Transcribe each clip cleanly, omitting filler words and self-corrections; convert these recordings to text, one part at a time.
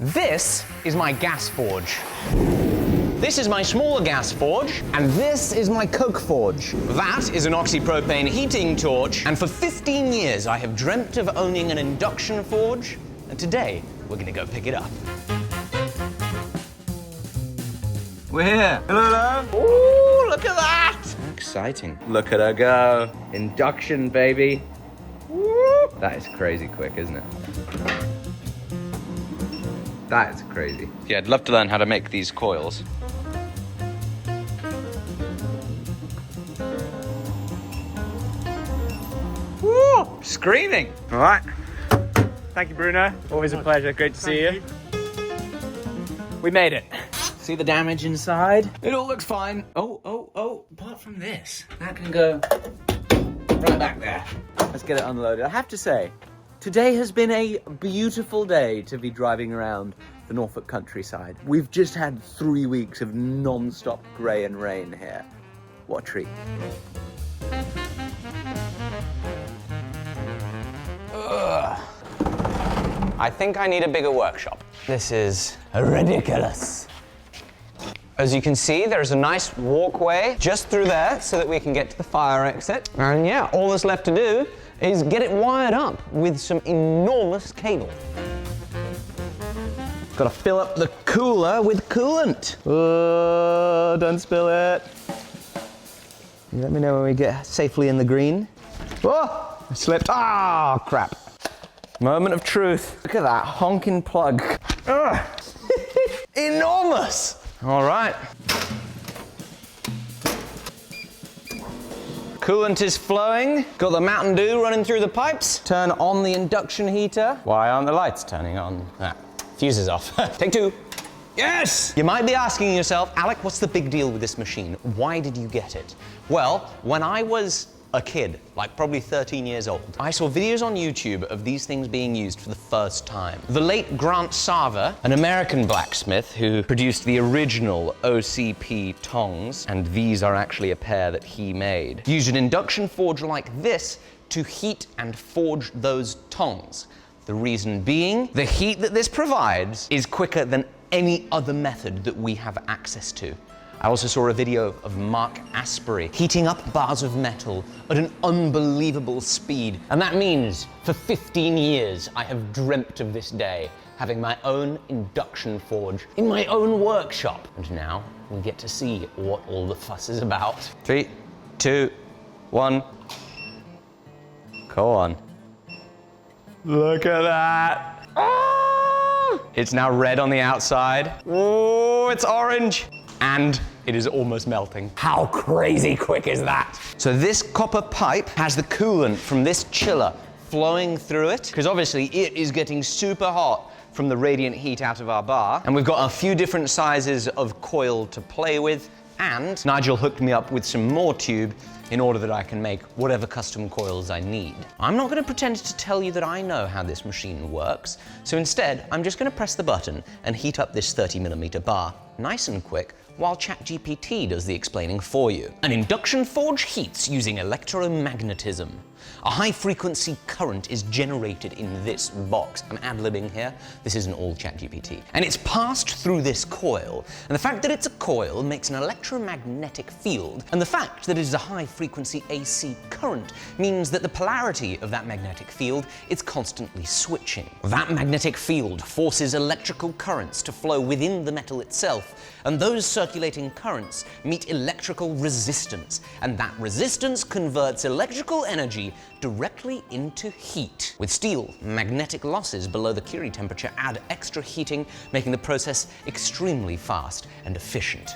This is my gas forge. This is my smaller gas forge, and this is my coke forge. That is an oxypropane heating torch, and for 15 years I have dreamt of owning an induction forge, and today we're gonna go pick it up. We're here. Hello. Ooh, look at that! Exciting. Look at her go. Induction, baby. Woo. That is crazy quick, isn't it? That is crazy. Yeah, I'd love to learn how to make these coils. Woo! Screaming. All right. Thank you, Bruno. Always a pleasure. Great to see you. We made it. See the damage inside? It all looks fine. Oh. Apart from this, that can go right back there. Let's get it unloaded. I have to say, today has been a beautiful day to be driving around the Norfolk countryside. We've just had 3 weeks of non-stop grey and rain here. What a treat. Ugh. I think I need a bigger workshop. This is ridiculous. As you can see, there's a nice walkway just through there so that we can get to the fire exit. And yeah, all that's left to do is get it wired up with some enormous cable. Gotta fill up the cooler with coolant. Oh, don't spill it. Let me know when we get safely in the green. Oh, I slipped. Ah, crap. Moment of truth. Look at that honking plug. Ugh. Enormous. All right. Coolant is flowing. Got the Mountain Dew running through the pipes. Turn on the induction heater. Why aren't the lights turning on? Ah, fuse is off. Take two. Yes! You might be asking yourself, Alec, what's the big deal with this machine? Why did you get it? Well, when I was a kid, like probably 13 years old, I saw videos on YouTube of these things being used for the first time. The late Grant Sarver, an American blacksmith who produced the original OCP tongs, and these are actually a pair that he made, used an induction forge like this to heat and forge those tongs. The reason being, the heat that this provides is quicker than any other method that we have access to. I also saw a video of Mark Asprey heating up bars of metal at an unbelievable speed. And that means for 15 years, I have dreamt of this day, having my own induction forge in my own workshop. And now we get to see what all the fuss is about. 3, 2, 1. Go on. Look at that. Oh! It's now red on the outside. Oh, it's orange. And it is almost melting. How crazy quick is that? So this copper pipe has the coolant from this chiller flowing through it, because obviously it is getting super hot from the radiant heat out of our bar. And we've got a few different sizes of coil to play with, and Nigel hooked me up with some more tube in order that I can make whatever custom coils I need. I'm not gonna pretend to tell you that I know how this machine works, so instead, I'm just gonna press the button and heat up this 30mm bar nice and quick while ChatGPT does the explaining for you. An induction forge heats using electromagnetism. A high-frequency current is generated in this box. I'm ad-libbing here. This isn't all ChatGPT. And it's passed through this coil. And the fact that it's a coil makes an electromagnetic field. And the fact that it is a high-frequency AC current means that the polarity of that magnetic field is constantly switching. That magnetic field forces electrical currents to flow within the metal itself. And those circulating currents meet electrical resistance. And that resistance converts electrical energy directly into heat. With steel, magnetic losses below the Curie temperature add extra heating, making the process extremely fast and efficient.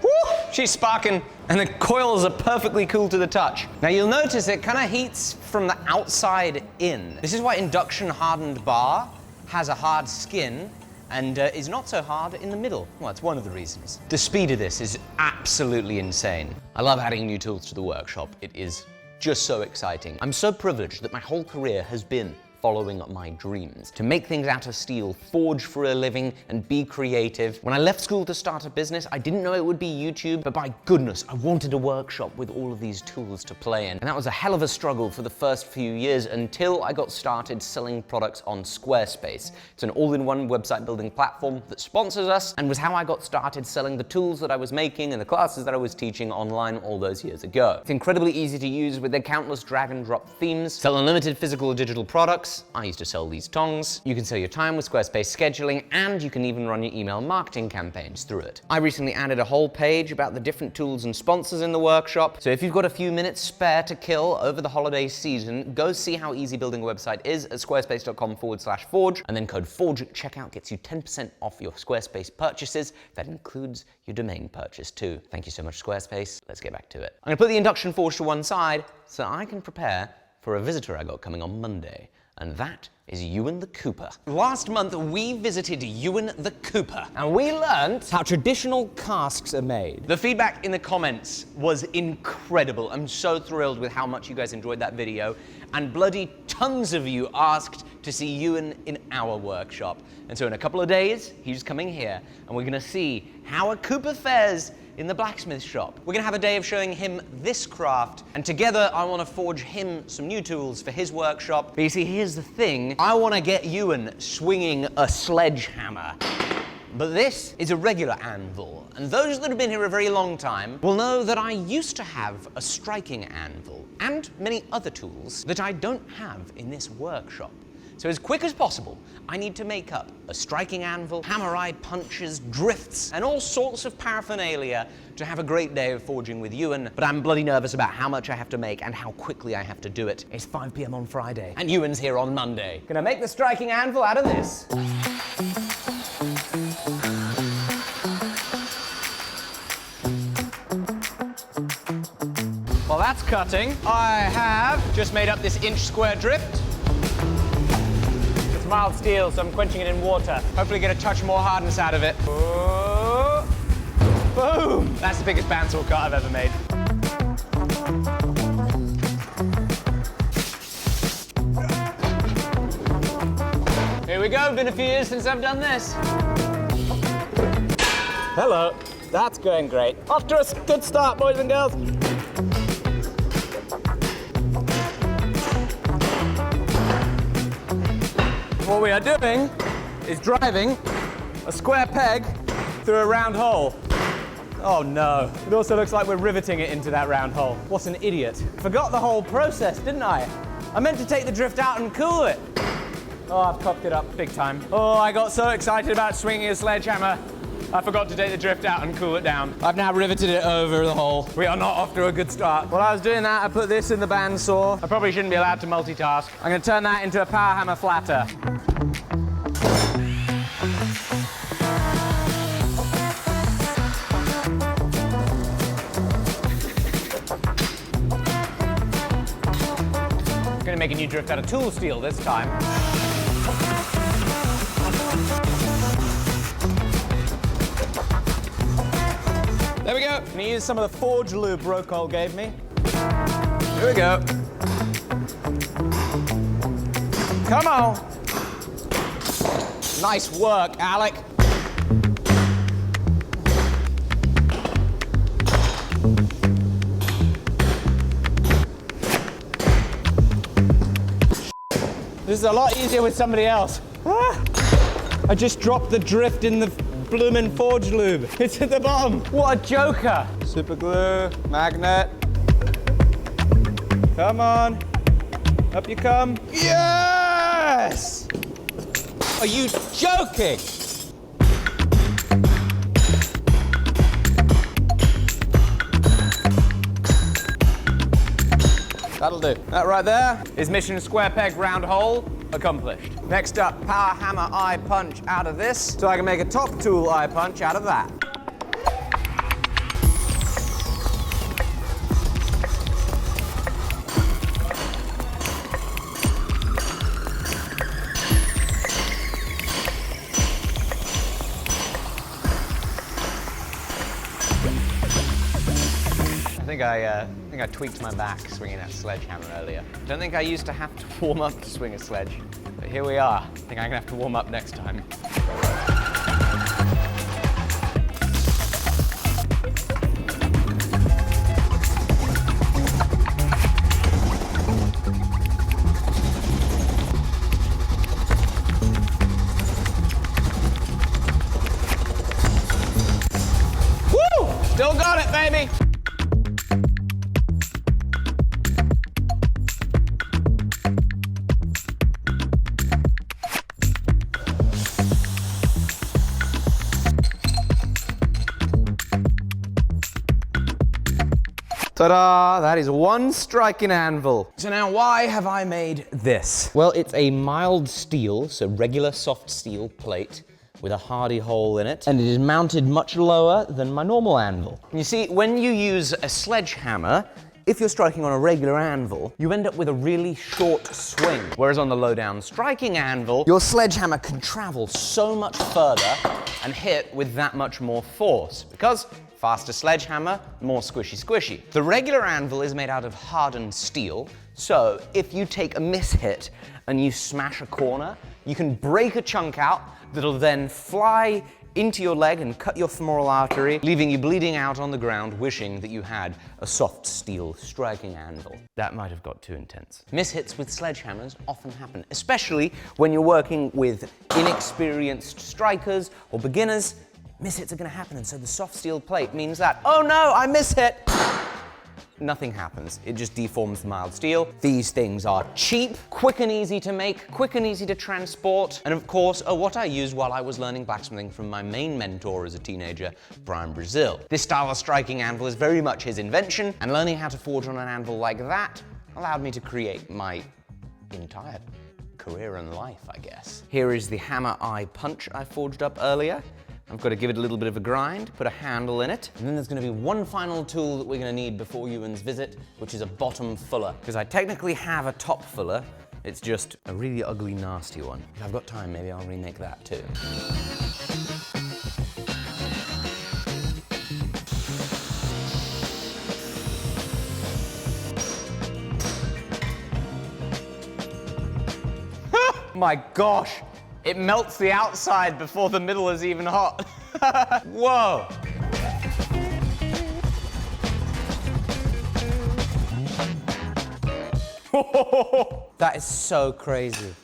Woo! She's sparking, and the coils are perfectly cool to the touch. Now you'll notice it kind of heats from the outside in. This is why induction hardened bar has a hard skin and is not so hard in the middle. Well, it's one of the reasons. The speed of this is absolutely insane. I love adding new tools to the workshop. It is just so exciting. I'm so privileged that my whole career has been following my dreams. To make things out of steel, forge for a living, and be creative. When I left school to start a business, I didn't know it would be YouTube, but by goodness, I wanted a workshop with all of these tools to play in. And that was a hell of a struggle for the first few years until I got started selling products on Squarespace. It's an all-in-one website building platform that sponsors us and was how I got started selling the tools that I was making and the classes that I was teaching online all those years ago. It's incredibly easy to use with their countless drag and drop themes. Sell unlimited physical or digital products. I used to sell these tongs. You can sell your time with Squarespace scheduling, and you can even run your email marketing campaigns through it. I recently added a whole page about the different tools and sponsors in the workshop, so if you've got a few minutes spare to kill over the holiday season, go see how easy building a website is at squarespace.com/forge, and then code FORGE at checkout gets you 10% off your Squarespace purchases. That includes your domain purchase too. Thank you so much, Squarespace. Let's get back to it. I'm gonna put the induction forge to one side so I can prepare for a visitor I got coming on Monday, and that is Ewan the Cooper. Last month, we visited Ewan the Cooper, and we learned how traditional casks are made. The feedback in the comments was incredible. I'm so thrilled with how much you guys enjoyed that video, and bloody tons of you asked to see Ewan in our workshop. And so in a couple of days, he's coming here, and we're gonna see how a Cooper fares in the blacksmith shop. We're gonna have a day of showing him this craft, and together I wanna forge him some new tools for his workshop. But you see, here's the thing. I wanna get Ewan swinging a sledgehammer. But this is a regular anvil, and those that have been here a very long time will know that I used to have a striking anvil, and many other tools that I don't have in this workshop. So as quick as possible, I need to make up a striking anvil, hammer-eye punches, drifts, and all sorts of paraphernalia to have a great day of forging with Ewan. But I'm bloody nervous about how much I have to make and how quickly I have to do it. It's 5 p.m. on Friday, and Ewan's here on Monday. Gonna make the striking anvil out of this. While that's cutting, I have just made up this inch square drift. It's mild steel, so I'm quenching it in water. Hopefully get a touch more hardness out of it. Oh, boom! That's the biggest bandsaw cut I've ever made. Here we go, been a few years since I've done this. Hello, that's going great. Off to a good start, boys and girls. What we are doing is driving a square peg through a round hole. Oh no. It also looks like we're riveting it into that round hole. What an idiot. Forgot the whole process, didn't I? I meant to take the drift out and cool it. Oh, I've cocked it up big time. Oh, I got so excited about swinging a sledgehammer, I forgot to take the drift out and cool it down. I've now riveted it over the hole. We are not off to a good start. While I was doing that, I put this in the bandsaw. I probably shouldn't be allowed to multitask. I'm gonna turn that into a power hammer flatter. I'm gonna make a new drift out of tool steel this time. There we go. I'm gonna use some of the forge lube Rocol gave me. Here we go. Come on. Nice work, Alec. This is a lot easier with somebody else. I just dropped the drift in the bloomin' forge lube. It's at the bottom. What a joker. Super glue, magnet. Come on. Up you come. Yes! Are you joking? That'll do. That right there is mission square peg round hole accomplished. Next up, power hammer eye punch out of this, so I can make a top tool eye punch out of that. I think I tweaked my back swinging that sledgehammer earlier. Don't think I used to have to warm up to swing a sledge, but here we are. I think I'm gonna have to warm up next time. Still got it, baby! Ta-da! That is one striking anvil. So now why have I made this? Well, it's a mild steel, so regular soft steel plate with a hardy hole in it, and it is mounted much lower than my normal anvil. You see, when you use a sledgehammer, if you're striking on a regular anvil, you end up with a really short swing. Whereas on the low-down striking anvil, your sledgehammer can travel so much further and hit with that much more force, because faster sledgehammer, more squishy. The regular anvil is made out of hardened steel, so if you take a mishit and you smash a corner, you can break a chunk out that'll then fly into your leg and cut your femoral artery, leaving you bleeding out on the ground, wishing that you had a soft steel striking anvil. That might have got too intense. Mishits with sledgehammers often happen, especially when you're working with inexperienced strikers or beginners. Mishits are gonna happen, and so the soft steel plate means that, oh no, I mishit! Nothing happens. It just deforms the mild steel. These things are cheap, quick and easy to make, quick and easy to transport, and of course are what I used while I was learning blacksmithing from my main mentor as a teenager, Brian Brazil. This style of striking anvil is very much his invention, and learning how to forge on an anvil like that allowed me to create my entire career and life, I guess. Here is the hammer eye punch I forged up earlier. I've got to give it a little bit of a grind, put a handle in it, and then there's going to be one final tool that we're going to need before Ewan's visit, which is a bottom fuller. Because I technically have a top fuller, it's just a really ugly, nasty one. If I've got time, maybe I'll remake that too. My gosh! It melts the outside before the middle is even hot. Whoa! That is so crazy.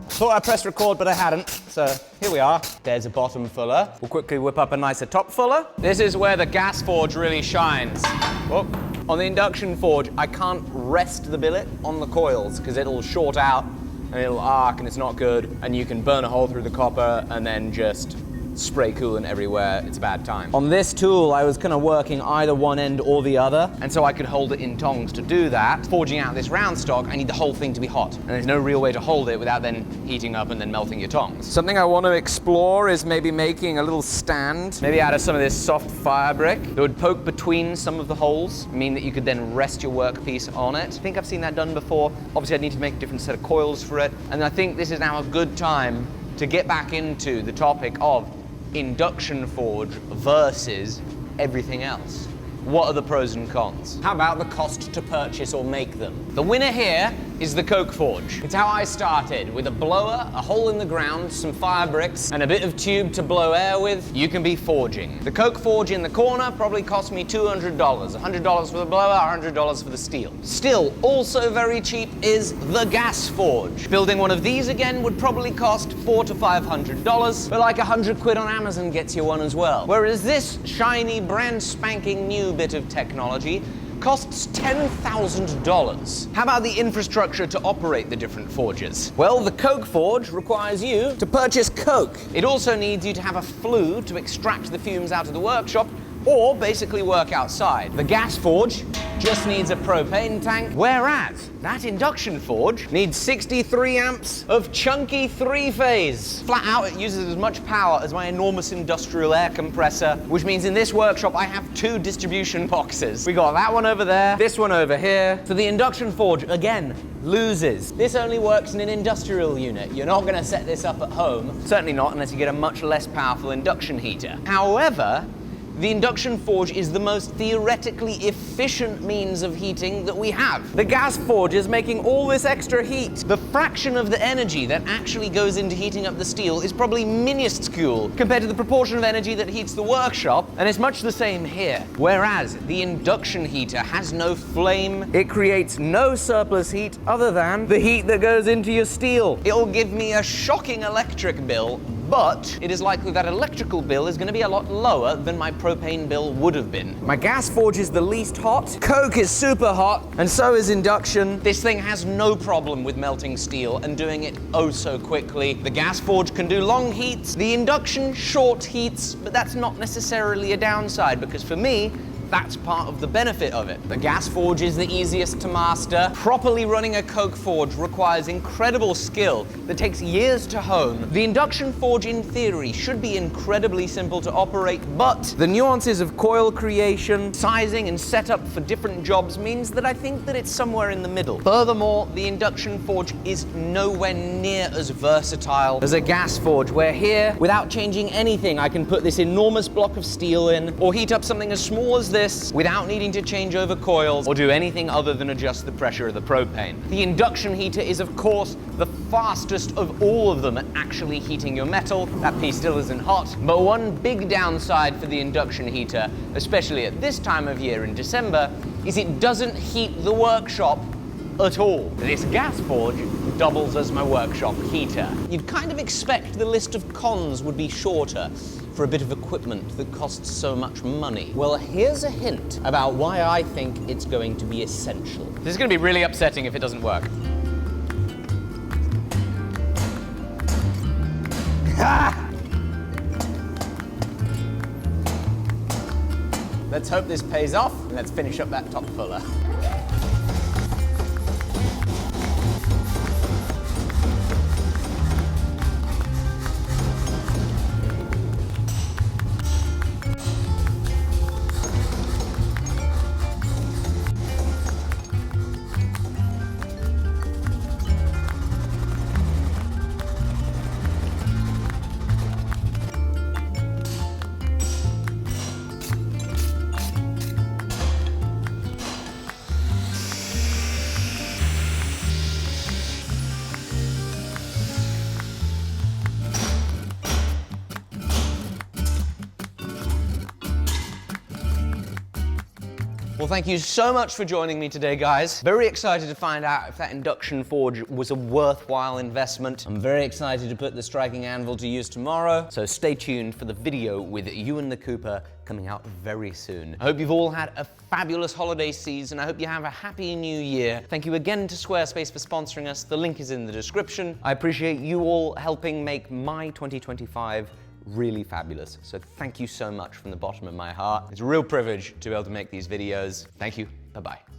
Thought I pressed record, but I hadn't. So here we are. There's a bottom fuller. We'll quickly whip up a nicer top fuller. This is where the gas forge really shines. Whoop. On the induction forge, I can't rest the billet on the coils because it'll short out and it'll arc and it's not good. And you can burn a hole through the copper and then just spray coolant everywhere. It's a bad time. On this tool, I was kind of working either one end or the other, and so I could hold it in tongs to do that. Forging out this round stock, I need the whole thing to be hot, and there's no real way to hold it without then heating up and then melting your tongs. Something I want to explore is maybe making a little stand, maybe out of some of this soft fire brick that would poke between some of the holes, mean that you could then rest your workpiece on it. I think I've seen that done before. Obviously, I'd need to make a different set of coils for it, and I think this is now a good time to get back into the topic of induction forge versus everything else. What are the pros and cons? How about the cost to purchase or make them? The winner here is the coke forge. It's how I started, with a blower, a hole in the ground, some fire bricks, and a bit of tube to blow air with. You can be forging. The coke forge in the corner probably cost me $200. $100 for the blower, $100 for the steel. Still, also very cheap is the gas forge. Building one of these again would probably cost $400 to $500, but like 100 quid on Amazon gets you one as well. Whereas this shiny, brand spanking new bit of technology costs $10,000. How about the infrastructure to operate the different forges? Well, the coke forge requires you to purchase coke. It also needs you to have a flue to extract the fumes out of the workshop, or basically work outside. The gas forge just needs a propane tank, whereas that induction forge needs 63 amps of chunky three-phase. Flat out, it uses as much power as my enormous industrial air compressor, which means in this workshop I have 2 distribution boxes. We got that one over there, this one over here. So the induction forge, again, loses. This only works in an industrial unit. You're not gonna set this up at home, certainly not unless you get a much less powerful induction heater. However, the induction forge is the most theoretically efficient means of heating that we have. The gas forge is making all this extra heat. The fraction of the energy that actually goes into heating up the steel is probably minuscule compared to the proportion of energy that heats the workshop, and it's much the same here. Whereas the induction heater has no flame, it creates no surplus heat other than the heat that goes into your steel. It'll give me a shocking electric bill, but it is likely that electrical bill is going to be a lot lower than my propane bill would have been. My gas forge is the least hot, coke is super hot, and so is induction. This thing has no problem with melting steel and doing it oh so quickly. The gas forge can do long heats, the induction short heats, but that's not necessarily a downside because for me, that's part of the benefit of it. The gas forge is the easiest to master. Properly running a coke forge requires incredible skill that takes years to hone. The induction forge, in theory, should be incredibly simple to operate, but the nuances of coil creation, sizing, and setup for different jobs means that I think that it's somewhere in the middle. Furthermore, the induction forge is nowhere near as versatile as a gas forge, where here, without changing anything, I can put this enormous block of steel in, or heat up something as small as this without needing to change over coils or do anything other than adjust the pressure of the propane. The induction heater is, of course, the fastest of all of them at actually heating your metal. That piece still isn't hot, but one big downside for the induction heater, especially at this time of year in December, is it doesn't heat the workshop at all. This gas forge doubles as my workshop heater. You'd kind of expect the list of cons would be shorter for a bit of equipment that costs so much money. Well, here's a hint about why I think it's going to be essential. This is going to be really upsetting if it doesn't work. Let's hope this pays off, and let's finish up that top fuller. Well, thank you so much for joining me today, guys. Very excited to find out if that induction forge was a worthwhile investment. I'm very excited to put the striking anvil to use tomorrow, so stay tuned for the video with you and the Cooper coming out very soon. I hope you've all had a fabulous holiday season. I hope you have a happy new year. Thank you again to Squarespace for sponsoring us. The link is in the description. I appreciate you all helping make my 2025 really fabulous. So thank you so much from the bottom of my heart. It's a real privilege to be able to make these videos. Thank you. Bye-bye.